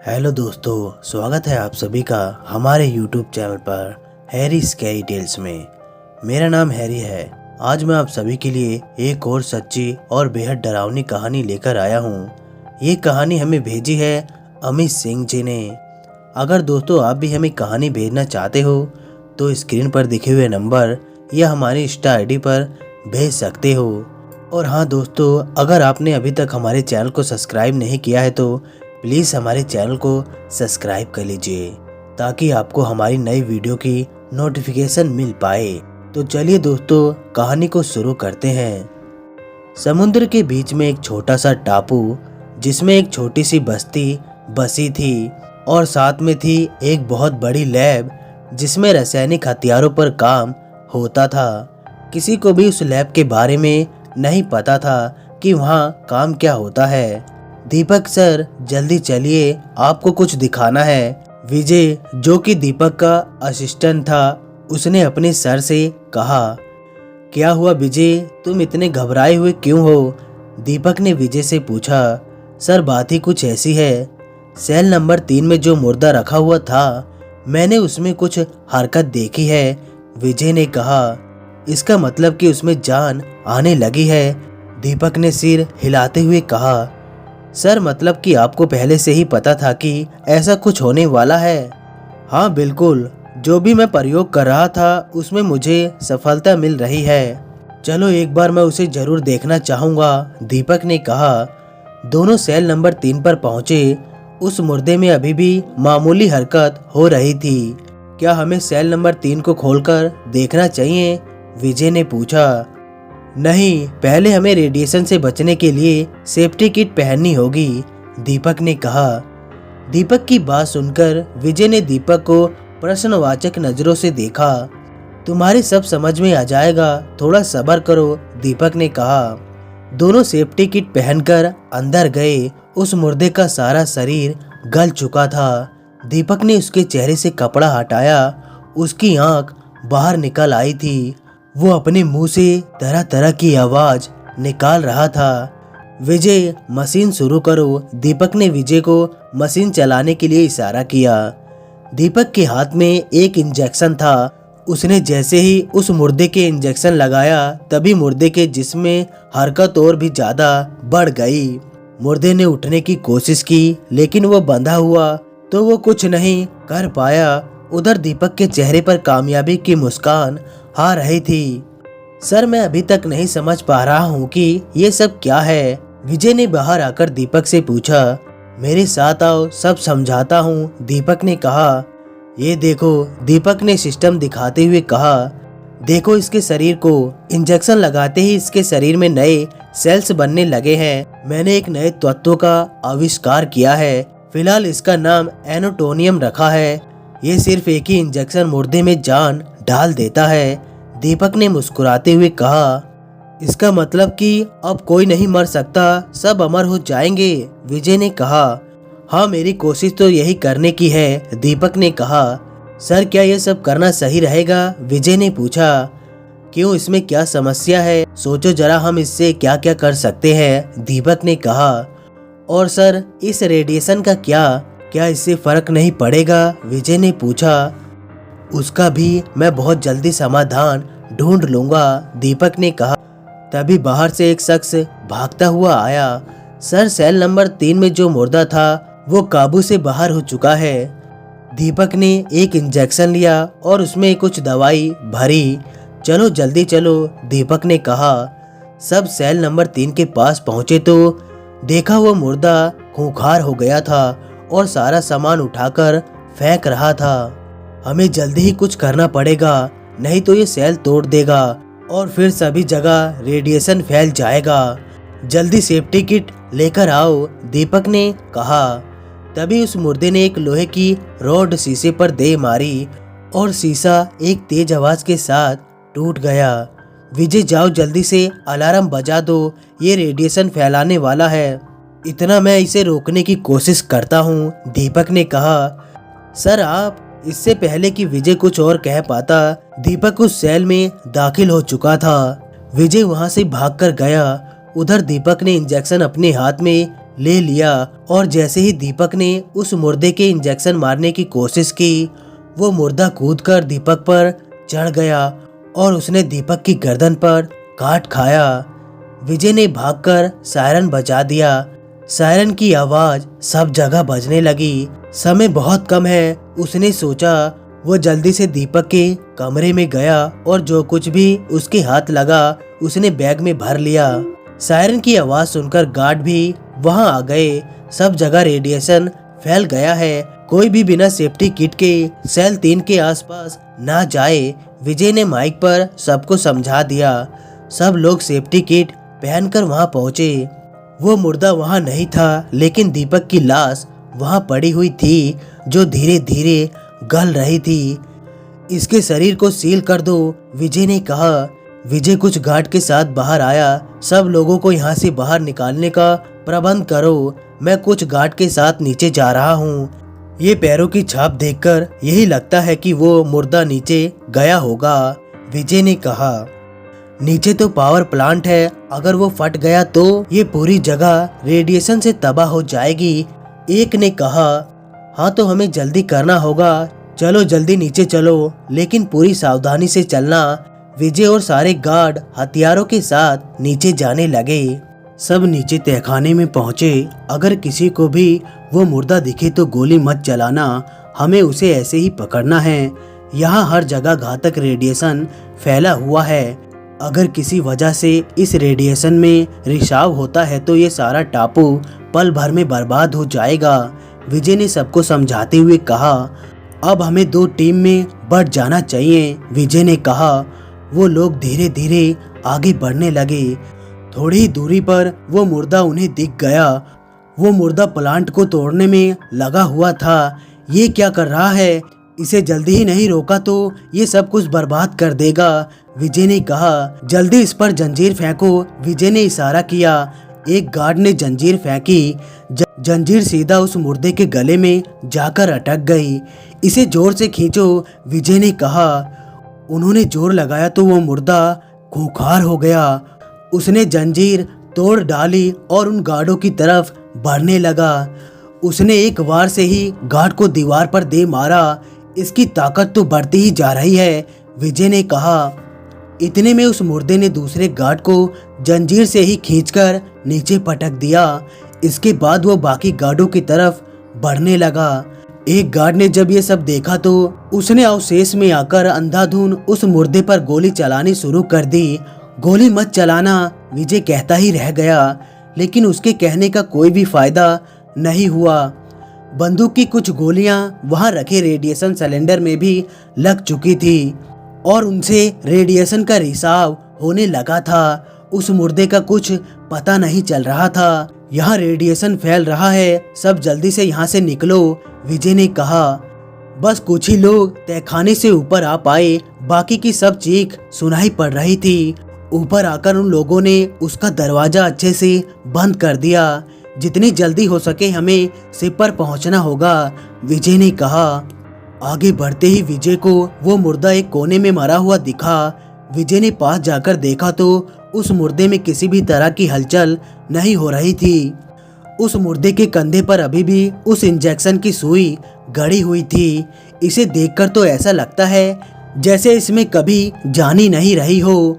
Hello दोस्तों, स्वागत है आप सभी का हमारे YouTube चैनल पर हैरी स्कैरी टेल्स में। मेरा नाम हैरी है। आज मैं आप सभी के लिए एक और सच्ची और बेहद डरावनी कहानी लेकर आया हूँ। ये कहानी हमें भेजी है अमित सिंह जी ने। अगर दोस्तों आप भी हमें कहानी भेजना चाहते हो तो स्क्रीन पर दिखे हुए नंबर या हमारी इंस्टा आईडी पर भेज सकते हो। और हाँ दोस्तों, अगर आपने अभी तक हमारे चैनल को सब्सक्राइब नहीं किया है तो प्लीज़ हमारे चैनल को सब्सक्राइब कर लीजिए ताकि आपको हमारी नई वीडियो की नोटिफिकेशन मिल पाए। तो चलिए दोस्तों, कहानी को शुरू करते हैं। समुद्र के बीच में एक छोटा सा टापू जिसमें एक छोटी सी बस्ती बसी थी और साथ में थी एक बहुत बड़ी लैब जिसमें रासायनिक हथियारों पर काम होता था। किसी को भी उस लैब के बारे में नहीं पता था कि वहाँ काम क्या होता है। दीपक सर, जल्दी चलिए, आपको कुछ दिखाना है। विजय, जो कि दीपक का असिस्टेंट था, उसने अपने सर से कहा। क्या हुआ विजय, तुम इतने घबराए हुए क्यों हो? दीपक ने विजय से पूछा। सर, बात ही कुछ ऐसी है। सेल नंबर 3 में जो मुर्दा रखा हुआ था, मैंने उसमें कुछ हरकत देखी है, विजय ने कहा। इसका मतलब कि उसमें जान आने लगी है, दीपक ने सिर हिलाते हुए कहा। सर, मतलब कि आपको पहले से ही पता था कि ऐसा कुछ होने वाला है? हाँ बिल्कुल, जो भी मैं प्रयोग कर रहा था उसमें मुझे सफलता मिल रही है। चलो एक बार मैं उसे जरूर देखना चाहूँगा, दीपक ने कहा। दोनों सेल नंबर 3 पर पहुँचे। उस मुर्दे में अभी भी मामूली हरकत हो रही थी। क्या हमें सेल नंबर 3 को खोलकर देखना चाहिए? विजय ने पूछा। नहीं, पहले हमें रेडिएशन से बचने के लिए सेफ्टी किट पहननी होगी, दीपक ने कहा। दीपक की बात सुनकर विजय ने दीपक को प्रश्नवाचक नजरों से देखा। तुम्हारी सब समझ में आ जाएगा, थोड़ा सब्र करो, दीपक ने कहा। दोनों सेफ्टी किट पहनकर अंदर गए। उस मुर्दे का सारा शरीर गल चुका था। दीपक ने उसके चेहरे से कपड़ा हटाया। उसकी आंख बाहर निकल आई थी। वो अपने मुंह से तरह तरह की आवाज निकाल रहा था। विजय, मशीन शुरू करो, दीपक ने विजय को मशीन चलाने के लिए इशारा किया। दीपक के हाथ में एक इंजेक्शन था। उसने जैसे ही उस मुर्दे के इंजेक्शन लगाया तभी मुर्दे के जिस्म में हरकत और भी ज्यादा बढ़ गई। मुर्दे ने उठने की कोशिश की लेकिन वो बंधा हुआ तो वो कुछ नहीं कर पाया। उधर दीपक के चेहरे पर कामयाबी की मुस्कान आ रही थी। सर, मैं अभी तक नहीं समझ पा रहा हूँ कि ये सब क्या है, विजय ने बाहर आकर दीपक से पूछा। मेरे साथ आओ, सब समझाता हूँ, दीपक ने कहा। ये देखो, दीपक ने सिस्टम दिखाते हुए कहा। देखो इसके शरीर को, इंजेक्शन लगाते ही इसके शरीर में नए सेल्स बनने लगे हैं। मैंने एक नए तत्व का आविष्कार किया है। फिलहाल इसका नाम एनोटोनियम रखा है। ये सिर्फ एक ही इंजेक्शन मुर्दे में जान डाल देता है, दीपक ने मुस्कुराते हुए कहा। इसका मतलब कि अब कोई नहीं मर सकता, सब अमर हो जाएंगे, विजय ने कहा। हाँ, मेरी कोशिश तो यही करने की है, दीपक ने कहा। सर, क्या ये सब करना सही रहेगा, विजय ने पूछा। क्यों, इसमें क्या समस्या है? सोचो जरा, हम इससे क्या क्या कर सकते हैं, दीपक ने कहा। और सर, इस रेडिएशन का क्या इससे फर्क नहीं पड़ेगा, विजय ने पूछा। उसका भी मैं बहुत जल्दी समाधान ढूंढ लूंगा, दीपक ने कहा। तभी बाहर से एक शख्स भागता हुआ आया। सर, सेल नंबर 3 में जो मुर्दा था वो काबू से बाहर हो चुका है। दीपक ने एक इंजेक्शन लिया और उसमें कुछ दवाई भरी। चलो जल्दी चलो, दीपक ने कहा। सब सेल नंबर 3 के पास पहुंचे तो देखा वो मुर्दा खूंखार हो गया था और सारा सामान उठाकर फेंक रहा था। हमें जल्दी ही कुछ करना पड़ेगा, नहीं तो ये सेल तोड़ देगा और फिर सभी जगह रेडिएशन फैल जाएगा। जल्दी सेफ्टी किट लेकर आओ, दीपक ने कहा। तभी उस मुर्दे ने एक लोहे की रॉड शीशे पर दे मारी और शीशा एक तेज आवाज के साथ टूट गया। विजय, जाओ जल्दी से अलार्म बजा दो, ये रेडिएशन फैलाने वाला है। इतना मैं इसे रोकने की कोशिश करता हूँ, दीपक ने कहा। सर, आप, इससे पहले कि विजय कुछ और कह पाता, दीपक उस सेल में दाखिल हो चुका था। विजय वहां से भागकर गया। उधर दीपक ने इंजेक्शन अपने हाथ में ले लिया और जैसे ही दीपक ने उस मुर्दे के इंजेक्शन मारने की कोशिश की, वो मुर्दा कूदकर दीपक पर चढ़ गया और उसने दीपक की गर्दन पर काट खाया। विजय ने भागकर सायरन बजा दिया। सायरन की आवाज सब जगह बजने लगी। समय बहुत कम है, उसने सोचा। वो जल्दी से दीपक के कमरे में गया और जो कुछ भी उसके हाथ लगा उसने बैग में भर लिया। सायरन की आवाज सुनकर गार्ड भी वहां आ गए। सब जगह रेडिएशन फैल गया है, कोई भी बिना सेफ्टी किट के सेल 3 के आसपास ना जाए। विजय ने माइक पर सबको समझा दिया। सब लोग सेफ्टी किट पहनकर वहां पहुंचे। वो मुर्दा वहां नहीं था, लेकिन दीपक की लाश वहां पड़ी हुई थी, जो धीरे धीरे गल रही थी। इसके शरीर को सील कर दो, विजय ने कहा। विजय कुछ गार्ड के साथ बाहर आया। सब लोगों को यहाँ से बाहर निकालने का प्रबंध करो, मैं कुछ गार्ड के साथ नीचे जा रहा हूँ। ये पैरों की छाप देखकर यही लगता है कि वो मुर्दा नीचे गया होगा, विजय ने कहा। नीचे तो पावर प्लांट है, अगर वो फट गया तो ये पूरी जगह रेडिएशन से तबाह हो जाएगी, एक ने कहा। हाँ तो हमें जल्दी करना होगा, चलो जल्दी नीचे चलो, लेकिन पूरी सावधानी से चलना। विजय और सारे गार्ड हथियारों के साथ नीचे जाने लगे। सब नीचे तहखाने में पहुंचे। अगर किसी को भी वो मुर्दा दिखे तो गोली मत चलाना, हमें उसे ऐसे ही पकड़ना है। यहाँ हर जगह घातक रेडिएशन फैला हुआ है। अगर किसी वजह से इस रेडिएशन में रिसाव होता है तो ये सारा टापू पल भर में बर्बाद हो जाएगा, विजय ने सबको समझाते हुए कहा। अब हमें 2 टीम में बढ़ जाना चाहिए, विजय ने कहा। वो लोग धीरे धीरे आगे बढ़ने लगे। थोड़ी ही दूरी पर वो मुर्दा उन्हें दिख गया। वो मुर्दा प्लांट को तोड़ने में लगा हुआ था। ये क्या कर रहा है? इसे जल्दी ही नहीं रोका तो ये सब कुछ बर्बाद कर देगा, विजय ने कहा। जल्दी इस पर जंजीर फेंको, विजय ने इशारा किया। एक गार्ड ने जंजीर फेंकी। जंजीर सीधा उस मुर्दे के गले में जाकर अटक गई। इसे जोर से खींचो, विजय ने कहा। उन्होंने जोर लगाया तो वो मुर्दा खूंखार हो गया। उसने जंजीर तोड़ डाली और उन गार्डों की तरफ बढ़ने लगा। उसने एक वार से ही गार्ड को दीवार पर दे मारा। इसकी ताकत तो बढ़ती ही जा रही है, विजय ने कहा। इतने में उस मुर्दे ने दूसरे गार्ड को जंजीर से ही खींचकर नीचे पटक दिया। इसके बाद वो बाकी गार्डों की तरफ बढ़ने लगा। एक गार्ड ने जब ये सब देखा तो उसने अवशेष में आकर अंधाधुन उस मुर्दे पर गोली चलानी शुरू कर दी। गोली मत चलाना, विजय कहता ही रह गया, लेकिन उसके कहने का कोई भी फायदा नहीं हुआ। बंदूक की कुछ गोलियां वहां रखे रेडिएशन सिलेंडर में भी लग चुकी थी और उनसे रेडिएशन का रिसाव होने लगा था। उस मुर्दे का कुछ पता नहीं चल रहा था। यहाँ रेडिएशन फैल रहा है, सब जल्दी से यहाँ से निकलो, विजय ने कहा। बस कुछ ही लोग तहखाने से ऊपर आ पाए, बाकी की सब चीख सुनाई पड़ रही थी। ऊपर आकर उन लोगों ने उसका दरवाजा अच्छे से बंद कर दिया। जितनी जल्दी हो सके हमें शिप पर पहुंचना होगा, विजय ने कहा। आगे बढ़ते ही विजय को वो मुर्दा एक कोने में मरा हुआ दिखा। विजय ने पास जाकर देखा तो उस मुर्दे में किसी भी तरह की हलचल नहीं हो रही थी। उस मुर्दे के कंधे पर अभी भी उस इंजेक्शन की सुई गड़ी हुई थी। इसे देखकर तो ऐसा लगता है जैसे इसमें कभी जान ही नहीं रही हो।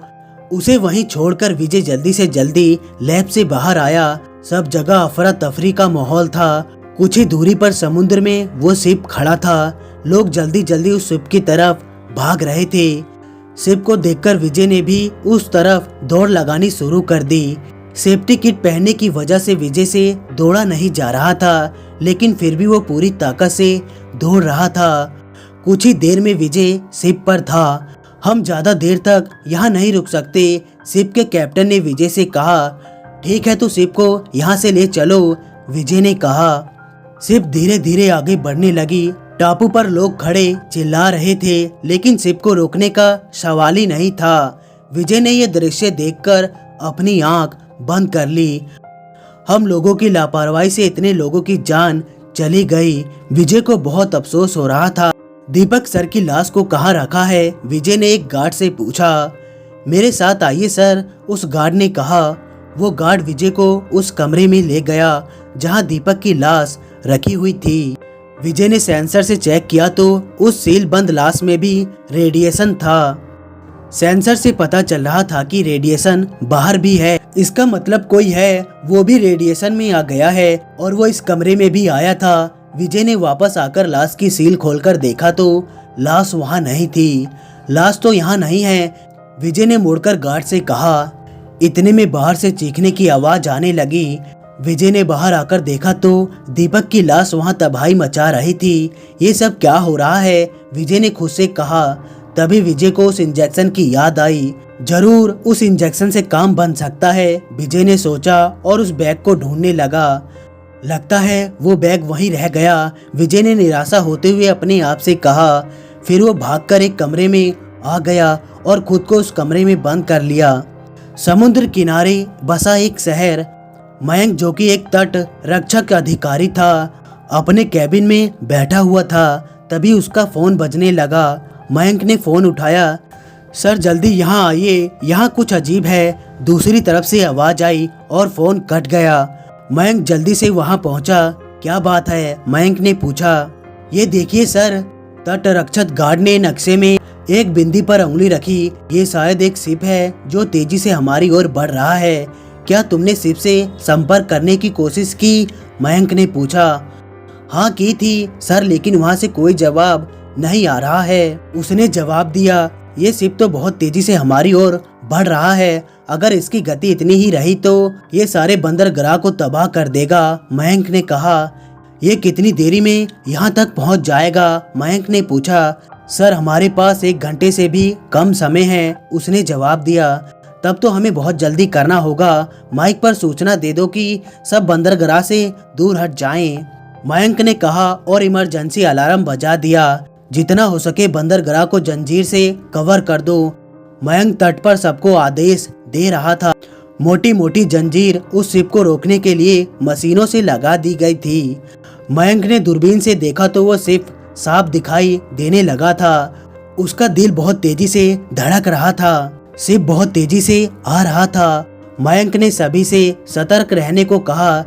उसे वहीं छोड़कर विजय जल्दी से जल्दी लैब से बाहर आया। सब जगह अफरा तफरी का माहौल था। कुछ ही दूरी पर समुद्र में वो शिप खड़ा था। लोग जल्दी जल्दी उस शिप की तरफ भाग रहे थे। शिप को देखकर विजय ने भी उस तरफ दौड़ लगानी शुरू कर दी। सेफ्टी किट पहनने की वजह से विजय से दौड़ा नहीं जा रहा था, लेकिन फिर भी वो पूरी ताकत से दौड़ रहा था। कुछ ही देर में विजय शिप पर था। हम ज्यादा देर तक यहाँ नहीं रुक सकते, शिप के कैप्टन ने विजय से कहा। ठीक है तो शिप को यहाँ से ले चलो, विजय ने कहा। शिप धीरे धीरे आगे बढ़ने लगी। टापू पर लोग खड़े चिल्ला रहे थे, लेकिन शिप को रोकने का सवाल ही नहीं था। विजय ने यह दृश्य देखकर अपनी आंख बंद कर ली। हम लोगों की लापरवाही से इतने लोगों की जान चली गई। विजय को बहुत अफसोस हो रहा था। दीपक सर की लाश को कहाँ रखा है, विजय ने एक गार्ड से पूछा। मेरे साथ आइए सर, उस गार्ड ने कहा। वो गार्ड विजय को उस कमरे में ले गया जहां दीपक की लाश रखी हुई थी। विजय ने सेंसर से चेक किया तो उस सील बंद लाश में भी रेडिएशन था। सेंसर से पता चल रहा था कि रेडिएशन बाहर भी है, इसका मतलब कोई है वो भी रेडिएशन में आ गया है और वो इस कमरे में भी आया था। विजय ने वापस आकर लाश की सील खोलकर देखा तो लाश वहाँ नहीं थी। लाश तो यहाँ नहीं है। विजय ने मुड़कर गार्ड से कहा। इतने में बाहर से चीखने की आवाज आने लगी। विजय ने बाहर आकर देखा तो दीपक की लाश वहाँ तबाही मचा रही थी। ये सब क्या हो रहा है, विजय ने खुद से कहा। तभी विजय को उस इंजेक्शन की याद आई। जरूर उस इंजेक्शन से काम बन सकता है, विजय ने सोचा और उस बैग को ढूंढने लगा। लगता है वो बैग वहीं रह गया, विजय ने निराशा होते हुए अपने आप से कहा। फिर वो भागकर एक कमरे में आ गया और खुद को उस कमरे में बंद कर लिया। समुद्र किनारे बसा एक शहर। मयंक, जो कि एक तट रक्षक अधिकारी था, अपने कैबिन में बैठा हुआ था। तभी उसका फोन बजने लगा। मयंक ने फोन उठाया। सर जल्दी यहाँ आइए, यहाँ कुछ अजीब है। दूसरी तरफ से आवाज आई और फोन कट गया। मयंक जल्दी से वहाँ पहुँचा। क्या बात है, मयंक ने पूछा। ये देखिए सर, तट रक्षक गार्ड ने नक्शे में एक बिंदी पर उंगली रखी। ये शायद एक शिप है जो तेजी से हमारी ओर बढ़ रहा है। क्या तुमने शिप से संपर्क करने की कोशिश की, मयंक ने पूछा। हाँ की थी सर, लेकिन वहाँ से कोई जवाब नहीं आ रहा है। उसने जवाब दिया, ये शिप तो बहुत तेजी से हमारी ओर बढ़ रहा है। अगर इसकी गति इतनी ही रही तो ये सारे बंदरगाह को तबाह कर देगा, मयंक ने कहा। ये कितनी देरी में यहाँ तक पहुँच जाएगा, मयंक ने पूछा। सर हमारे पास 1 घंटे से भी कम समय है, उसने जवाब दिया। तब तो हमें बहुत जल्दी करना होगा। माइक पर सूचना दे दो कि सब बंदरगाह से दूर हट जाएं, मयंक ने कहा और इमरजेंसी अलार्म बजा दिया। जितना हो सके बंदरगाह को जंजीर से कवर कर दो। मयंक तट पर सबको आदेश दे रहा था। मोटी मोटी जंजीर उस शिप को रोकने के लिए मशीनों से लगा दी गई थी। मयंक ने दूरबीन से देखा तो वो शिप साफ दिखाई देने लगा था। उसका दिल बहुत तेजी से धड़क रहा था। शिप बहुत तेजी से आ रहा था। मयंक ने सभी से सतर्क रहने को कहा।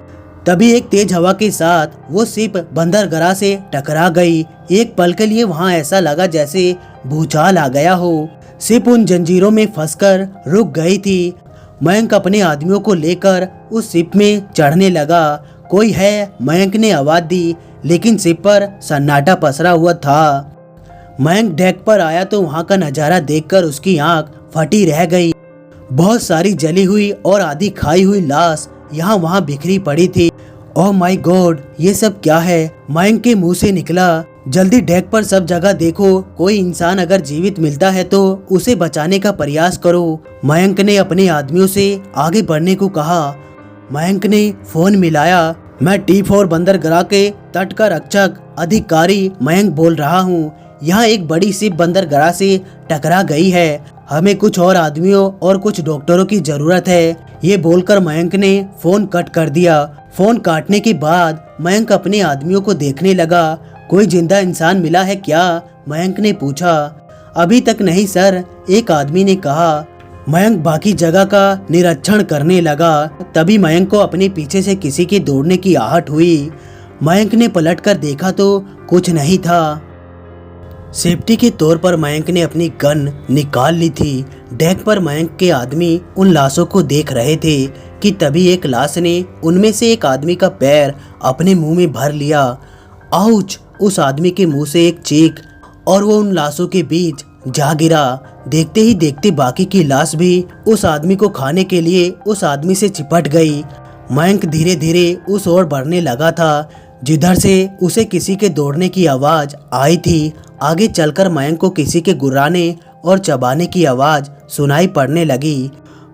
तभी एक तेज हवा के साथ वो शिप बंदरगाह से टकरा गई। एक पल के लिए वहाँ ऐसा लगा जैसे भूचाल आ गया हो। शिप उन जंजीरों में फंसकर रुक गई थी। मयंक अपने आदमियों को लेकर उस शिप में चढ़ने लगा। कोई है, मयंक ने आवाज दी, लेकिन शिप पर सन्नाटा पसरा हुआ था। मयंक डेक पर आया तो वहाँ का नजारा देखकर उसकी आंख फटी रह गई। बहुत सारी जली हुई और आधी खाई हुई लाश यहाँ वहाँ बिखरी पड़ी थी। ओह माय गॉड, ये सब क्या है, मयंक के मुंह से निकला। जल्दी डेक पर सब जगह देखो, कोई इंसान अगर जीवित मिलता है तो उसे बचाने का प्रयास करो, मयंक ने अपने आदमियों से आगे बढ़ने को कहा। मयंक ने फोन मिलाया। मैं T4 बंदरगाह के तट का रक्षक अधिकारी मयंक बोल रहा हूँ। यहाँ एक बड़ी शिप बंदरगाह से टकरा गई है। हमें कुछ और आदमियों और कुछ डॉक्टरों की जरूरत है। ये बोलकर मयंक ने फोन कट कर दिया। फोन काटने के बाद मयंक अपने आदमियों को देखने लगा। कोई जिंदा इंसान मिला है क्या, मयंक ने पूछा। अभी तक नहीं सर, एक आदमी ने कहा। मयंक बाकी जगह का निरीक्षण करने लगा। तभी मयंक को अपने पीछे से किसी के दौड़ने की आहट हुई। मयंक ने पलटकर देखा तो कुछ नहीं था। सेफ्टी के तौर पर मयंक ने अपनी गन निकाल ली थी। डेक पर मयंक के आदमी उन लाशों को देख रहे थे कि तभी एक लाश ने उनमें से एक आदमी का पैर अपने मुंह में भर लिया। आउच! उस आदमी के मुंह से एक चीख और वो उन लाशों के बीच जा गिरा। देखते ही देखते बाकी की लाश भी उस आदमी को खाने के लिए उस आदमी से चिपट गई। मयंक धीरे धीरे उस ओर बढ़ने लगा था जिधर से उसे किसी के दौड़ने की आवाज आई थी। आगे चलकर मयंक को किसी के गुर्राने और चबाने की आवाज सुनाई पड़ने लगी।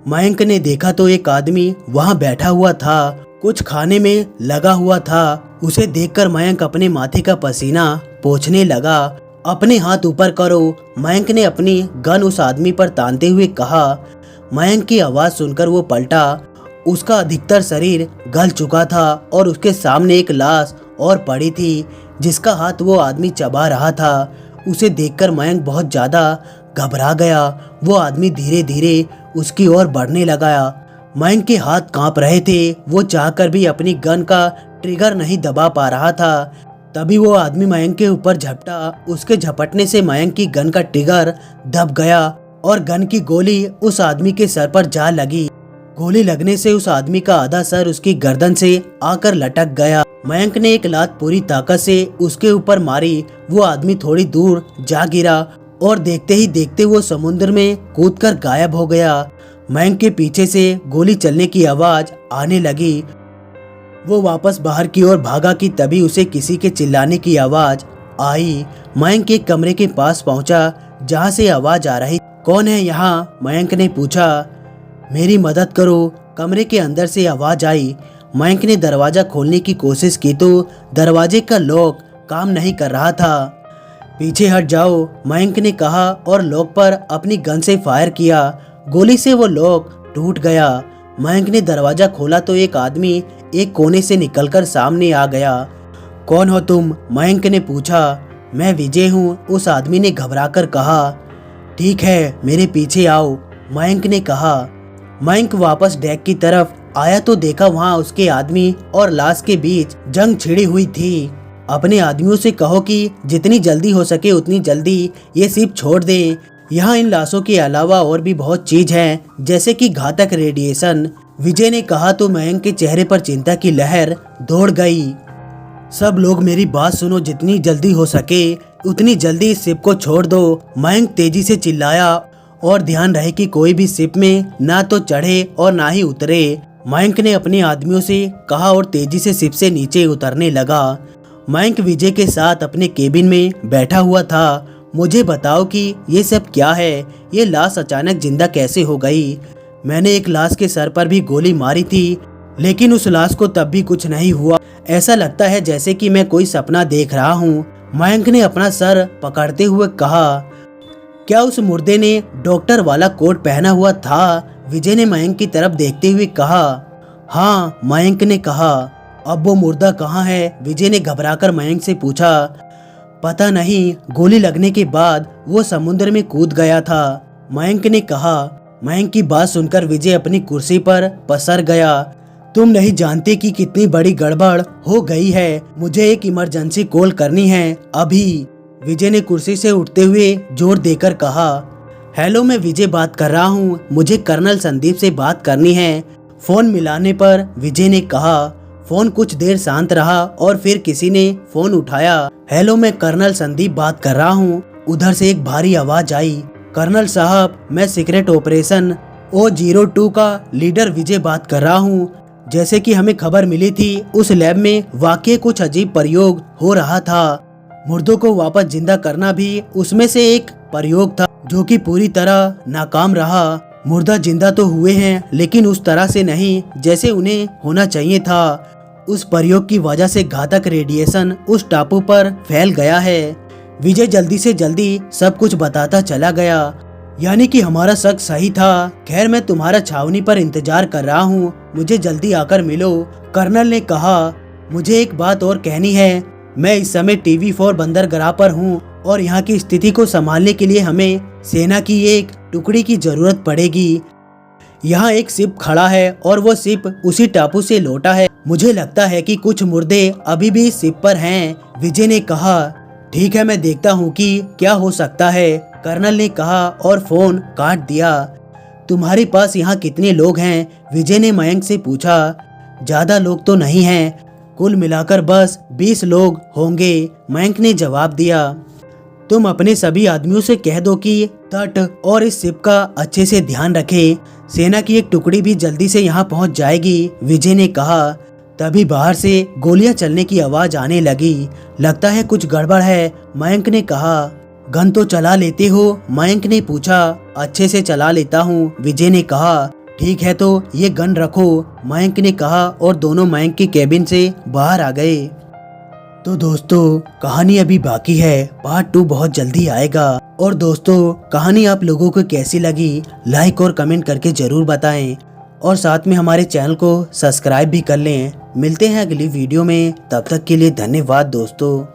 मयंक ने देखा तो एक आदमी वहां बैठा हुआ था, कुछ खाने में लगा हुआ था। उसे देखकर मयंक अपने माथे का पसीना पोंछने लगा। अपने हाथ ऊपर करो, मयंक ने अपनी गन उस आदमी पर तानते हुए कहा। मयंक की आवाज सुनकर वो पलटा। उसका अधिकतर शरीर गल चुका था और उसके सामने एक लाश और पड़ी थी जिसका हाथ वो आदमी चबा रहा था। उसे देखकर मयंक बहुत ज्यादा घबरा गया। वो आदमी धीरे धीरे उसकी ओर बढ़ने लगा। मयंक के हाथ कांप रहे थे। वो चाहकर भी अपनी गन का ट्रिगर नहीं दबा पा रहा था। तभी वो आदमी मयंक के ऊपर झपटा। उसके झपटने से मयंक की गन का ट्रिगर दब गया और गन की गोली उस आदमी के सर पर जा लगी। गोली लगने से उस आदमी का आधा सर उसकी गर्दन से आकर लटक गया। मयंक ने एक लात पूरी ताकत से उसके ऊपर मारी। वो आदमी थोड़ी दूर जा गिरा और देखते ही देखते वो समुद्र में कूदकर गायब हो गया। मयंक के पीछे से गोली चलने की आवाज आने लगी। वो वापस बाहर की ओर भागा कि तभी उसे किसी के चिल्लाने की आवाज आई। मयंक एक कमरे के पास पहुंचा जहां से आवाज आ रही। कौन है यहाँ? मयंक ने पूछा। मेरी मदद करो, कमरे के अंदर से आवाज आई। मयंक ने दरवाजा खोलने की कोशिश की तो दरवाजे का लॉक काम नहीं कर रहा था। पीछे हट जाओ, मयंक ने कहा और लॉक पर अपनी गन से फायर किया। गोली से वो लॉक टूट गया। मयंक ने दरवाजा खोला तो एक आदमी एक कोने से निकलकर सामने आ गया। कौन हो तुम? मयंक ने पूछा। मैं विजय हूँ, उस आदमी ने घबराकर कहा। ठीक है, मेरे पीछे आओ, मयंक ने कहा। मयंक वापस डेक की तरफ आया तो देखा वहाँ उसके आदमी और लाश के बीच जंग छिड़ी हुई थी। अपने आदमियों से कहो कि जितनी जल्दी हो सके उतनी जल्दी ये शिप छोड़ दें। यहाँ इन लाशों के अलावा और भी बहुत चीज है, जैसे कि घातक रेडिएशन। विजय ने कहा तो मयंक के चेहरे पर चिंता की लहर दौड़ गई। सब लोग मेरी बात सुनो, जितनी जल्दी हो सके उतनी जल्दी इस शिप को छोड़ दो, मयंक तेजी से चिल्लाया। और ध्यान रहे कि कोई भी शिप में ना तो चढ़े और ना ही उतरे, मयंक ने अपने आदमियों से कहा और तेजी से शिप से नीचे उतरने लगा। मयंक विजय के साथ अपने केबिन में बैठा हुआ था। मुझे बताओ कि ये सब क्या है? ये लाश अचानक जिंदा कैसे हो गई? मैंने एक लाश के सर पर भी गोली मारी थी, लेकिन उस लाश को तब भी कुछ नहीं हुआ। ऐसा लगता है जैसे कि मैं कोई सपना देख रहा हूँ, मयंक ने अपना सर पकड़ते हुए कहा। क्या उस मुर्दे ने डॉक्टर वाला कोट पहना हुआ था? विजय ने मयंक की तरफ देखते हुए कहा। हाँ, मयंक ने कहा। अब वो मुर्दा कहाँ है? विजय ने घबराकर मयंक से पूछा। पता नहीं, गोली लगने के बाद वो समुद्र में कूद गया था, मयंक ने कहा। मयंक की बात सुनकर विजय अपनी कुर्सी पर पसर गया। तुम नहीं जानते कि कितनी बड़ी गड़बड़ हो गई है। मुझे एक इमरजेंसी कॉल करनी है अभी, विजय ने कुर्सी से उठते हुए जोर देकर कहा। हेलो, मैं विजय बात कर रहा हूँ, मुझे कर्नल संदीप से बात करनी है, फोन मिलाने पर विजय ने कहा। फोन कुछ देर शांत रहा और फिर किसी ने फोन उठाया। हेलो, मैं कर्नल संदीप बात कर रहा हूँ। उधर से एक भारी आवाज आई। कर्नल साहब, मैं सीक्रेट ऑपरेशन O02 का लीडर विजय बात कर रहा हूँ। जैसे कि हमें खबर मिली थी, उस लैब में वाकई कुछ अजीब प्रयोग हो रहा था। मुर्दों को वापस जिंदा करना भी उसमें से एक प्रयोग था, जो कि पूरी तरह नाकाम रहा। मुर्दा जिंदा तो हुए हैं, लेकिन उस तरह से नहीं जैसे उन्हें होना चाहिए था। उस प्रयोग की वजह से घातक रेडिएशन उस टापू पर फैल गया है। विजय जल्दी से जल्दी सब कुछ बताता चला गया। यानी कि हमारा शक सही था। खैर, मैं तुम्हारा छावनी पर इंतजार कर रहा हूँ, मुझे जल्दी आकर मिलो, कर्नल ने कहा। मुझे एक बात और कहनी है। मैं इस समय TV4 बंदरगाह पर हूँ और यहाँ की स्थिति को संभालने के लिए हमें सेना की एक टुकड़ी की जरूरत पड़ेगी। यहाँ एक शिप खड़ा है और वो शिप उसी टापू से लौटा है। मुझे लगता है कि कुछ मुर्दे अभी भी इस शिप पर हैं, विजय ने कहा। ठीक है, मैं देखता हूँ कि क्या हो सकता है, कर्नल ने कहा और फोन काट दिया। तुम्हारे पास यहाँ कितने लोग हैं? विजय ने मयंक से पूछा। ज्यादा लोग तो नहीं हैं, कुल मिलाकर बस 20 लोग होंगे, मयंक ने जवाब दिया। तुम अपने सभी आदमियों से कह दो कि तट और इस शिप का अच्छे से ध्यान रखें। सेना की एक टुकड़ी भी जल्दी से यहाँ पहुँच जाएगी, विजय ने कहा। तभी बाहर से गोलियां चलने की आवाज आने लगी। लगता है कुछ गड़बड़ है, मयंक ने कहा। गन तो चला लेते हो? मयंक ने पूछा। अच्छे से चला लेता हूँ, विजय ने कहा। ठीक है, तो ये गन रखो, मयंक ने कहा और दोनों मयंक की केबिन से बाहर आ गए। तो दोस्तों, कहानी अभी बाकी है, पार्ट 2 बहुत जल्दी आएगा। और दोस्तों, कहानी आप लोगों को कैसी लगी लाइक और कमेंट करके जरूर बताएं और साथ में हमारे चैनल को सब्सक्राइब भी कर लें। मिलते हैं अगली वीडियो में, तब तक के लिए धन्यवाद दोस्तों।